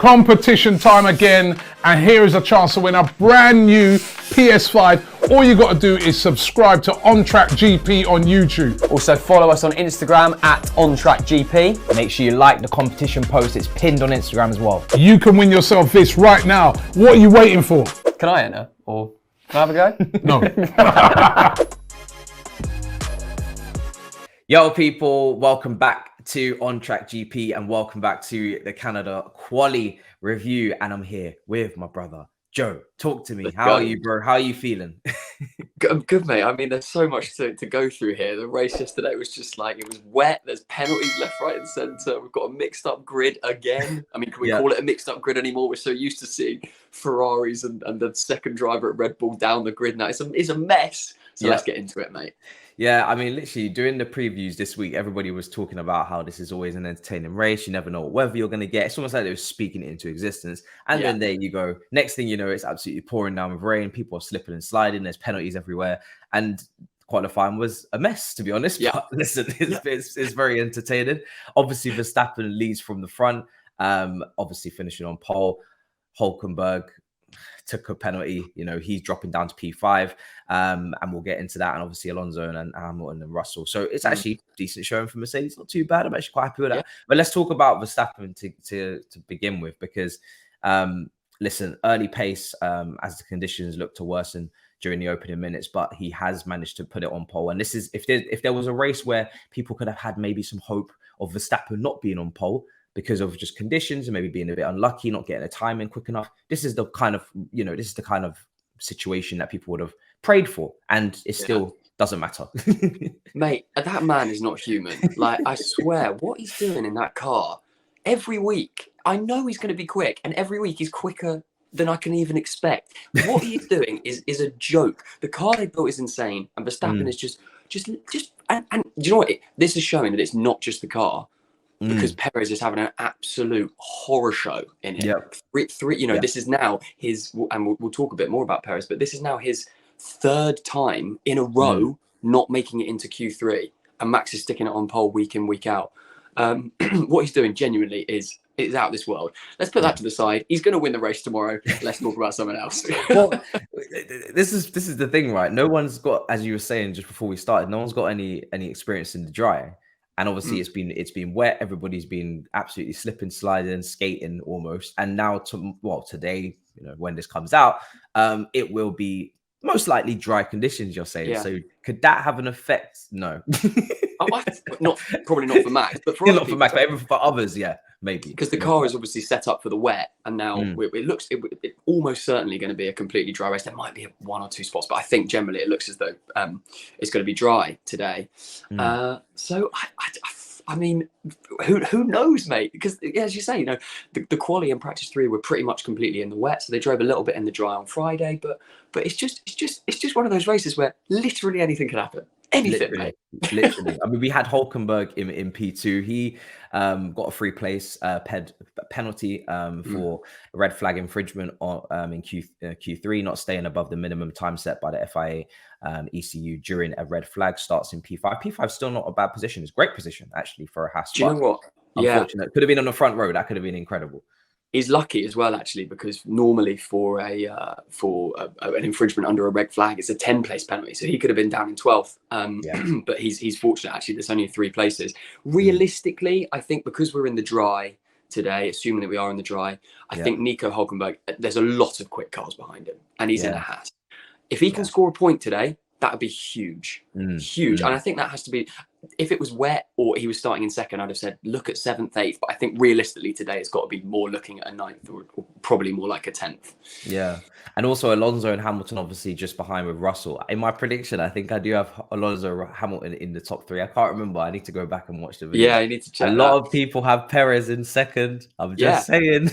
competition time again, and here is a chance to win a brand new PS5. All you got to do is subscribe to On Track GP on YouTube. Also follow us on Instagram at OnTrackGP. Make sure you like the competition post, it's pinned on Instagram as well. You can win yourself this right now. What are you waiting for? Can I enter? Or can I have a go? No. Yo people, welcome back to On Track GP and welcome back to the Canada Quali review. And I'm here with my brother, Joe. Talk to me. How are you, bro? How are you feeling? I'm good, mate. I mean, there's so much to go through here. The race yesterday was just like, it was wet. There's penalties left, right and centre. We've got a mixed up grid again. I mean, can we call it a mixed up grid anymore? We're so used to seeing Ferraris and the second driver at Red Bull down the grid now. It's a mess. So let's get into it, mate. Yeah, I mean, literally during the previews this week, everybody was talking about how this is always an entertaining race. You never know what weather you're going to get. It's almost like they were speaking it into existence. And then there you go. Next thing you know, it's absolutely pouring down with rain. People are slipping and sliding. There's penalties everywhere. And qualifying was a mess, to be honest. Yeah. But listen, it's very entertaining. Obviously, Verstappen leads from the front, obviously finishing on pole. Hulkenberg took a penalty, he's dropping down to P5, and we'll get into that. And obviously Alonso and Hamilton and Russell. So it's actually decent showing for Mercedes. Not too bad. I'm actually quite happy with that. But let's talk about Verstappen to begin with, because listen, early pace as the conditions look to worsen during the opening minutes, but he has managed to put it on pole. And this is if there was a race where people could have had maybe some hope of Verstappen not being on pole, because of just conditions and maybe being a bit unlucky, not getting a time in quick enough. This is the kind of situation that people would have prayed for, and it still doesn't matter. Mate, that man is not human. Like, I swear, what he's doing in that car every week, I know he's going to be quick, and every week he's quicker than I can even expect. What he's doing is a joke. The car they built is insane, and Verstappen is just and do you know what? This is showing that it's not just the car. Because Perez is having an absolute horror show in it. This is now his, and we'll talk a bit more about Perez, but this is now his third time in a row not making it into Q3, and Max is sticking it on pole week in, week out. What he's doing genuinely is out of this world. Let's put that to the side. He's going to win the race tomorrow. Let's talk about someone else. Well, this is the thing, right? No one's got, as you were saying just before we started, no one's got any experience in the dry. And obviously it's been wet. Everybody's been absolutely slipping, sliding, skating almost. And now today, when this comes out, it will be most likely dry conditions, you're saying. So could that have an effect? No. Probably not for Max, but for not for Max, but for others, maybe. Because the car is obviously set up for the wet, and now it looks almost certainly going to be a completely dry race. There might be one or two spots, but I think generally it looks as though it's going to be dry today. So I mean, who knows, mate? Because as you say, the quali and practice 3 were pretty much completely in the wet, so they drove a little bit in the dry on Friday. But it's just one of those races where literally anything can happen. Anything, literally. I mean, we had Hulkenberg in P2. He got a free place penalty for red flag infringement in Q3, not staying above the minimum time set by the FIA ECU during a red flag. Starts in P5. P5 is still not a bad position. It's a great position actually for a Haas. Do you know what? Unfortunate. Could have been on the front row. That could have been incredible. He's lucky as well, actually, because normally for an infringement under a red flag, it's a 10-place penalty. So he could have been down in 12th. But he's fortunate, actually. There's only 3 places. Realistically, I think because we're in the dry today, assuming that we are in the dry, I think Nico Hulkenberg, there's a lot of quick cars behind him, and he's in a Haas. If he can score a point today, that would be huge. Huge. And I think that has to be, if it was wet or he was starting in second, I'd have said, look at 7th, 8th. But I think realistically today, it's got to be more looking at a 9th or probably more like a 10th. Yeah. And also Alonso and Hamilton, obviously just behind with Russell. In my prediction, I think I do have Alonso Hamilton in the top 3. I can't remember. I need to go back and watch the video. Yeah, you need to check. A lot of people have Perez in second. I'm just saying.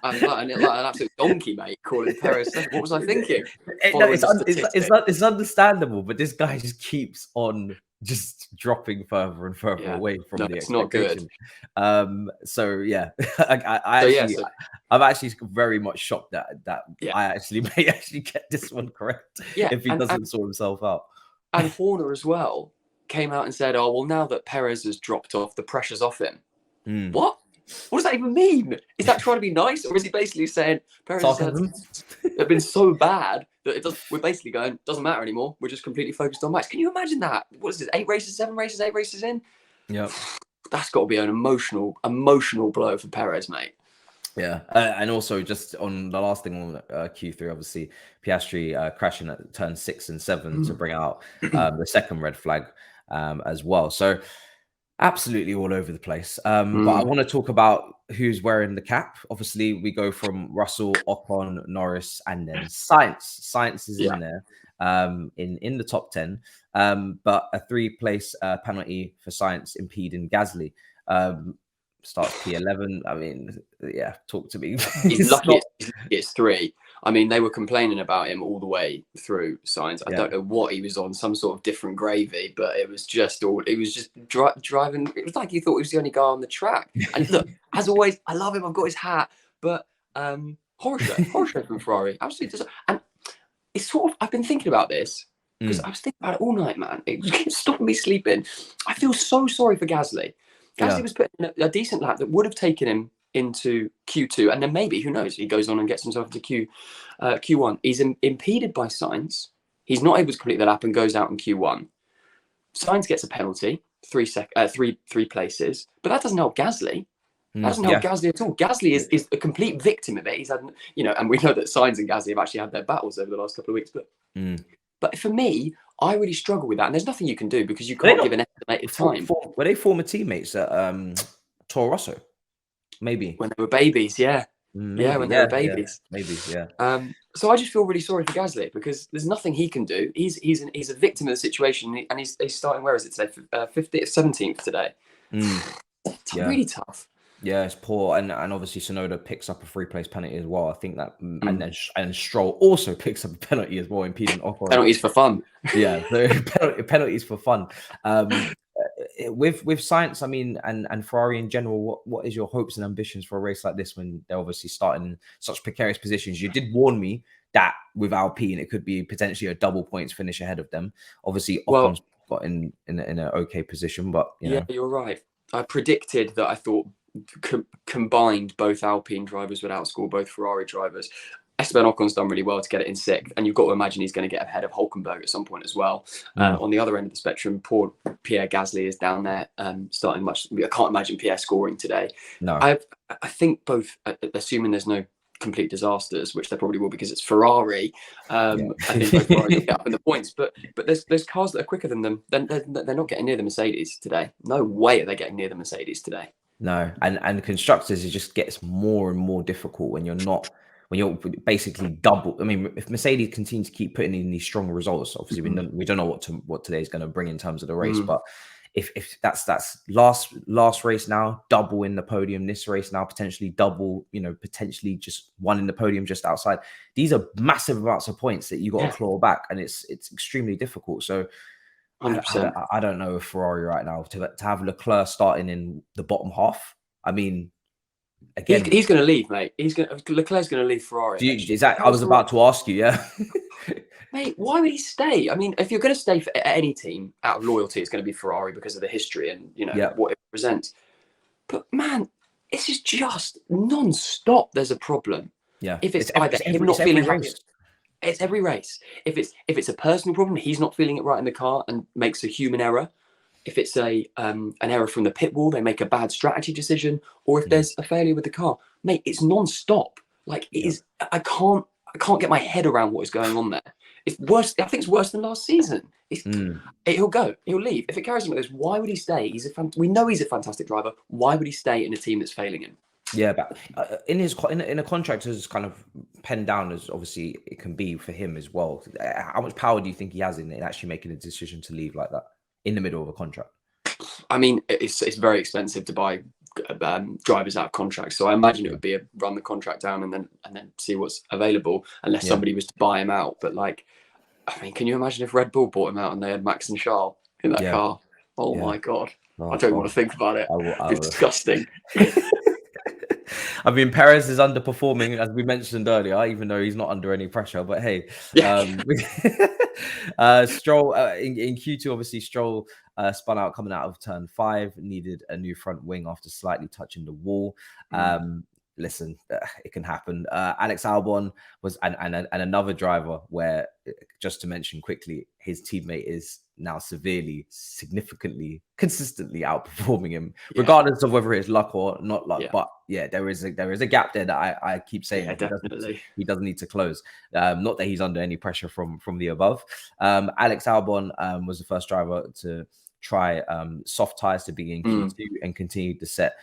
Like an absolute donkey, mate, calling Perez. What was I thinking? It's understandable, but this guy just keeps on just dropping further and further away from the expectation. Not good. So yeah, I'm actually very much shocked that I actually may actually get this one correct if he doesn't sort himself out. And Horner as well came out and said, "Oh well, now that Perez has dropped off, the pressure's off him." What? What does that even mean? Is that trying to be nice, or is he basically saying Perez Sarcasm? have been so bad that it does? We're basically going, doesn't matter anymore. We're just completely focused on Max. Can you imagine that? What is this? 8 races, 7 races, 8 races in. Yep. That's got to be an emotional blow for Perez, mate. Yeah, and also just on the last thing on Q3, obviously Piastri crashing at turn 6 and 7 to bring out the second red flag as well. So absolutely all over the place. But I want to talk about who's wearing the cap. Obviously, we go from Russell, Ocon, Norris, and then Sainz. Sainz is in there in the top 10, but a 3-place penalty for Sainz impeding Gasly. Starts P11. I mean, yeah, talk to me. He's lucky it's 3. I mean, they were complaining about him all the way through Sainz. I don't know what he was on, some sort of different gravy, but it was just driving. It was like he thought he was the only guy on the track. And look, as always, I love him. I've got his hat, but horror show from Ferrari. Absolutely. And it's sort of, I've been thinking about this because I was thinking about it all night, man. It stopped me sleeping. I feel so sorry for Gasly. Gasly was putting in a decent lap that would have taken him into Q2, and then maybe, who knows, he goes on and gets himself into Q1. He's impeded by Sainz. He's not able to complete the lap and goes out in Q1. Sainz gets a penalty, 3 places, but that doesn't help Gasly. That doesn't help Gasly at all. Gasly is a complete victim of it. He's had, and we know that Sainz and Gasly have actually had their battles over the last couple of weeks. But for me, I really struggle with that, and there's nothing you can do because you can't give an estimated time. Were they former teammates at Toro Rosso? Maybe when they were babies, when they were babies, So I just feel really sorry for Gasly because there's nothing he can do. He's a victim of the situation, and he's starting. Where is it today? 17th today. It's really tough. Yeah, it's poor, and obviously Sonoda picks up a 3-place penalty as well. I think that, and Stroll also picks up a penalty as well, impeding Ocon. Penalties for fun. Yeah, so penalties for fun. With Sainz, I mean, and Ferrari in general, what is your hopes and ambitions for a race like this when they're obviously starting in such precarious positions? You did warn me that with Alpine, it could be potentially a double points finish ahead of them. Obviously, Ocon's got in an okay position, but you're right. I predicted that. I thought combined both Alpine drivers would outscore both Ferrari drivers. Esteban Ocon's done really well to get it in 6th, and you've got to imagine he's going to get ahead of Hulkenberg at some point as well. On the other end of the spectrum, poor Pierre Gasly is down there, starting much. I can't imagine Pierre scoring today. No, I think both, assuming there's no complete disasters, which there probably will because it's Ferrari. I think both Ferrari will get up in the points, but there's cars that are quicker than them. They're not getting near the Mercedes today. No way are they getting near the Mercedes today. No, and constructors, it just gets more and more difficult when you're basically double. I mean, if Mercedes continues to keep putting in these strong results, obviously we don't know what today is going to bring in terms of the race. But if that's last race now, double in the podium, this race now potentially double, potentially just one in the podium just outside. These are massive amounts of points that you got to claw back, and it's extremely difficult. So 100%. I don't know if Ferrari right now to have Leclerc starting in the bottom half. I mean, again, he's going to leave, mate. Leclerc's going to leave Ferrari. I was about to ask you, yeah. Mate, why would he stay? I mean, if you're going to stay for any team out of loyalty, it's going to be Ferrari because of the history and what it represents. But man, this is just non-stop. There's a problem. Yeah, if it's either him not feeling happy. It's every race. If it's a personal problem, he's not feeling it right in the car and makes a human error. If it's an error from the pit wall, they make a bad strategy decision, or if there's a failure with the car, mate, it's non-stop. Like it is. I can't get my head around what is going on there. It's worse. I think it's worse than last season. He'll go. He'll leave. If it carries on like this, why would he stay? We know he's a fantastic driver. Why would he stay in a team that's failing him? Yeah, but in a contract as kind of penned down as obviously it can be for him as well. How much power do you think he has in actually making a decision to leave like that in the middle of a contract? I mean, it's very expensive to buy drivers out of contracts, so I imagine it would be run the contract down and then see what's available, unless somebody was to buy him out. But I mean, can you imagine if Red Bull bought him out and they had Max and Charles in that car? My God, I don't want to think about it. It's disgusting. I mean, Perez is underperforming, as we mentioned earlier, even though he's not under any pressure. But hey, Stroll in Q2, obviously Stroll spun out coming out of turn 5, needed a new front wing after slightly touching the wall. Listen, it can happen. Alex Albon was and another driver where, just to mention quickly, his teammate is now significantly, consistently outperforming him, regardless of whether it's luck or not luck. But yeah, there is a gap there that I keep saying he doesn't need to close. Not that he's under any pressure from the above. Alex Albon was the first driver to try soft tires to begin Q2 and continued to set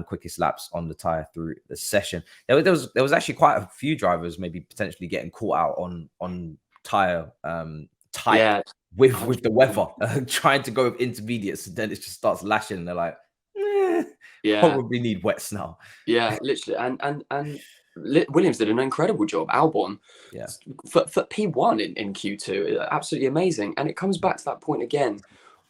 quickest laps on the tire through the session. There was actually quite a few drivers maybe potentially getting caught out on tire type with the weather, trying to go with intermediates, and then it just starts lashing and they're like, probably need wets now. Yeah, literally. And Williams did an incredible job. Albon, for P1 in Q2, absolutely amazing. And it comes back to that point again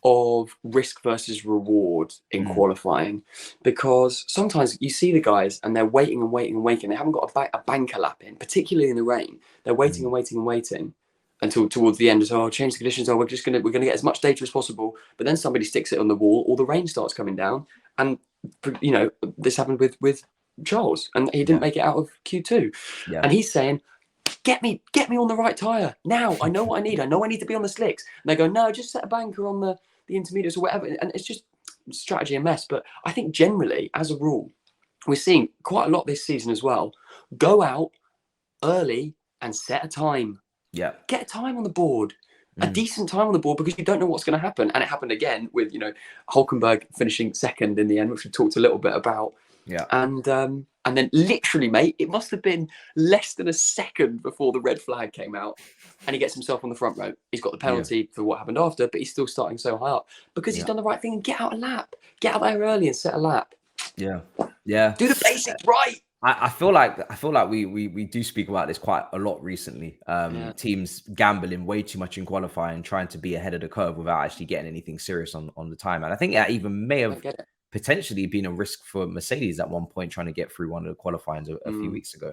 of risk versus reward in qualifying, because sometimes you see the guys and they're waiting and waiting and waiting. They haven't got a banker lap in, particularly in the rain. They're waiting and waiting and waiting until towards the end. So I'll change the conditions. We're going to get as much data as possible. But then somebody sticks it on the wall, or the rain starts coming down. And this happened with Charles, and he didn't make it out of Q2. And he's saying, Get me on the right tyre now. I know what I need. I know I need to be on the slicks. And they go, no, just set a banker on the intermediates or whatever. And it's just strategy and mess. But I think generally, as a rule, we're seeing quite a lot this season as well. Go out early and set a time. Yeah. Get a time on the board. A decent time on the board, because you don't know what's going to happen. And it happened again with, Hulkenberg finishing second in the end, which we talked a little bit about. Yeah. And then literally, mate, it must have been less than a second before the red flag came out, and he gets himself on the front row. He's got the penalty for what happened after, but he's still starting so high up because he's done the right thing and get out a lap. Get out there early and set a lap. Yeah. Do the basics right. I feel like we do speak about this quite a lot recently. Teams gambling way too much in qualifying, trying to be ahead of the curve without actually getting anything serious on the time. And I think that even may have potentially been a risk for Mercedes at one point, trying to get through one of the qualifyings a few weeks ago.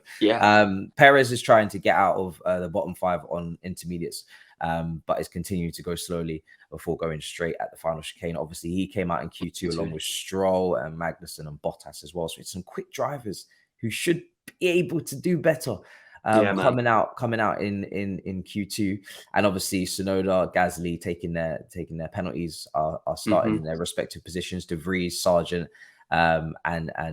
Perez is trying to get out of the bottom 5 on intermediates, but is continuing to go slowly before going straight at the final chicane. Obviously, he came out in Q2 along with Stroll and Magnussen and Bottas as well. So it's some quick drivers who should be able to do better. Coming out in Q2, and obviously Tsunoda, Gasly taking their penalties are starting in their respective positions. De Vries, Sargent, and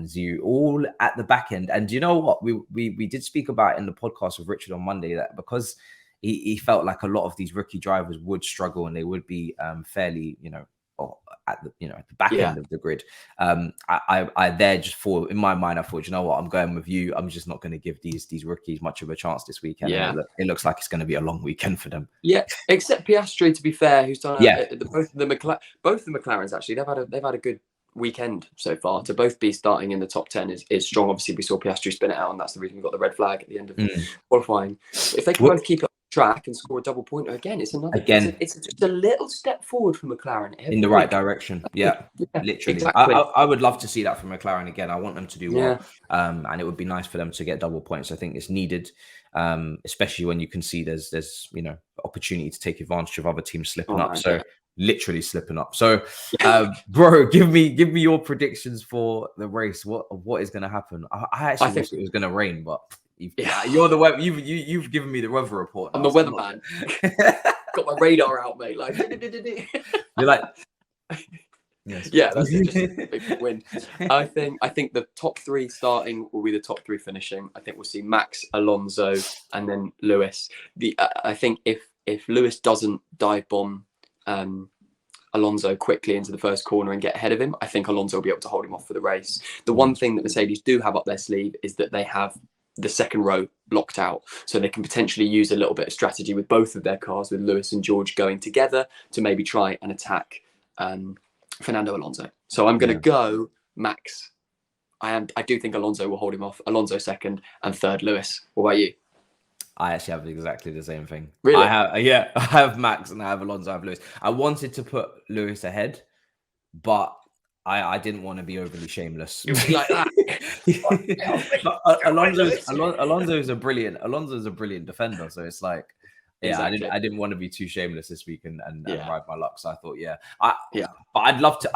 Zhu all at the back end. And do you know what we did speak about in the podcast with Richard on Monday, that because he felt like a lot of these rookie drivers would struggle and they would be fairly at the back end of the grid. I there just thought, in my mind, I thought, you know what, I'm going with you. I'm just not going to give these rookies much of a chance this weekend. It looks like it's going to be a long weekend for them. Except Piastri, to be fair, who's done both the McLarens actually. They've had a good weekend so far. To both be starting in the top 10 is strong. Obviously, we saw Piastri spin it out, and that's the reason we got the red flag at the end of qualifying. If they can both keep it track and score a double pointer again, it's just a little step forward for McLaren in the right direction. Literally. Exactly. I would love to see that from McLaren again. I want them to do well, and it would be nice for them to get double points. I think it's needed, especially when you can see there's opportunity to take advantage of other teams slipping up. Literally slipping up. So, bro, give me your predictions for the race. What is going to happen? I actually think it was going to rain, but you're the weather. You've given me the weather report. I'm the weatherman. Got my radar out, mate. Like you're like, yes. Yeah, that's just a big win. I think the top 3 starting will be the top 3 finishing. I think we'll see Max, Alonso, and then Lewis. I think if Lewis doesn't dive bomb Alonso quickly into the first corner and get ahead of him, I think Alonso will be able to hold him off for the race. The one thing that Mercedes do have up their sleeve is that they have the second row blocked out, so they can potentially use a little bit of strategy with both of their cars, with Lewis and George going together to maybe try and attack Fernando Alonso. So I'm going to go Max. I do think Alonso will hold him off. Alonso second, and third Lewis. What about you? I actually have exactly the same thing. Really? I have Max and I have Alonso, I have Lewis. I wanted to put Lewis ahead, but I didn't want to be overly shameless. It would be like that. Alonso's a brilliant defender. So it's like, yeah, Exactly. I didn't want to be too shameless this week and ride my luck. So I thought, but I'd love to.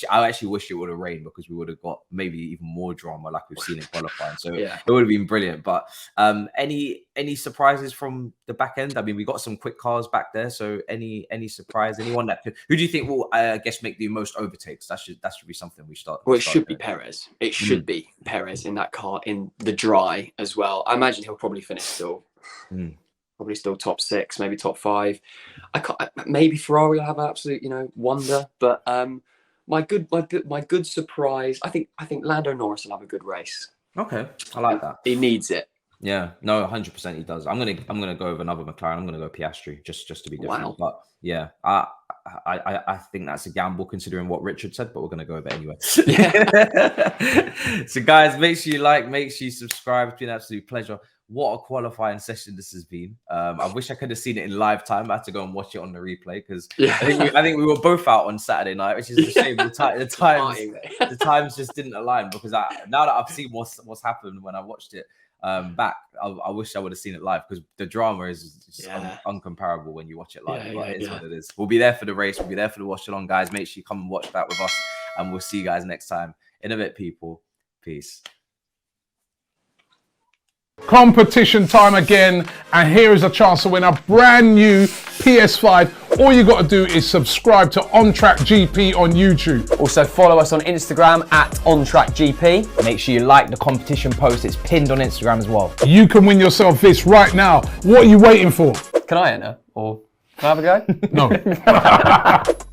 I actually wish it would have rained because we would have got maybe even more drama like we've seen in qualifying. So it would have been brilliant. But any surprises from the back end? I mean, we got some quick cars back there. So any surprise? Anyone who do you think will I guess make the most overtakes? That should be something we start. Well, it should be Perez. It should be Perez in that car in the dry as well. I imagine he'll probably finish still. Probably still top 6, maybe top 5. Maybe Ferrari will have an absolute, wonder. But my good surprise. I think Lando Norris will have a good race. Okay, I like that. He needs it. Yeah, no, 100% he does. I'm gonna go with another McLaren. I'm gonna go Piastri just to be different. Wow. But yeah, I think that's a gamble considering what Richard said, but we're gonna go with it anyway. So guys, make sure you like, make sure you subscribe. It's been an absolute pleasure. What a qualifying session this has been. I wish I could have seen it in live time. I had to go and watch it on the replay because I think we were both out on Saturday night, which is a shame. The times just didn't align because now that I've seen what's happened when I watched it back, I wish I would have seen it live because the drama is just uncomparable when you watch it live. But it is what it is. We'll be there for the race. We'll be there for the watch along, guys. Make sure you come and watch that with us, and we'll see you guys next time. In a bit, people. Peace. Competition time again, and here is a chance to win a brand new PS5. All you got to do is subscribe to On Track GP on YouTube. Also follow us on Instagram at OnTrackGP. Make sure you like the competition post. It's pinned on Instagram as well. You can win yourself this right now. What are you waiting for? Can I enter? Or can I have a go? No.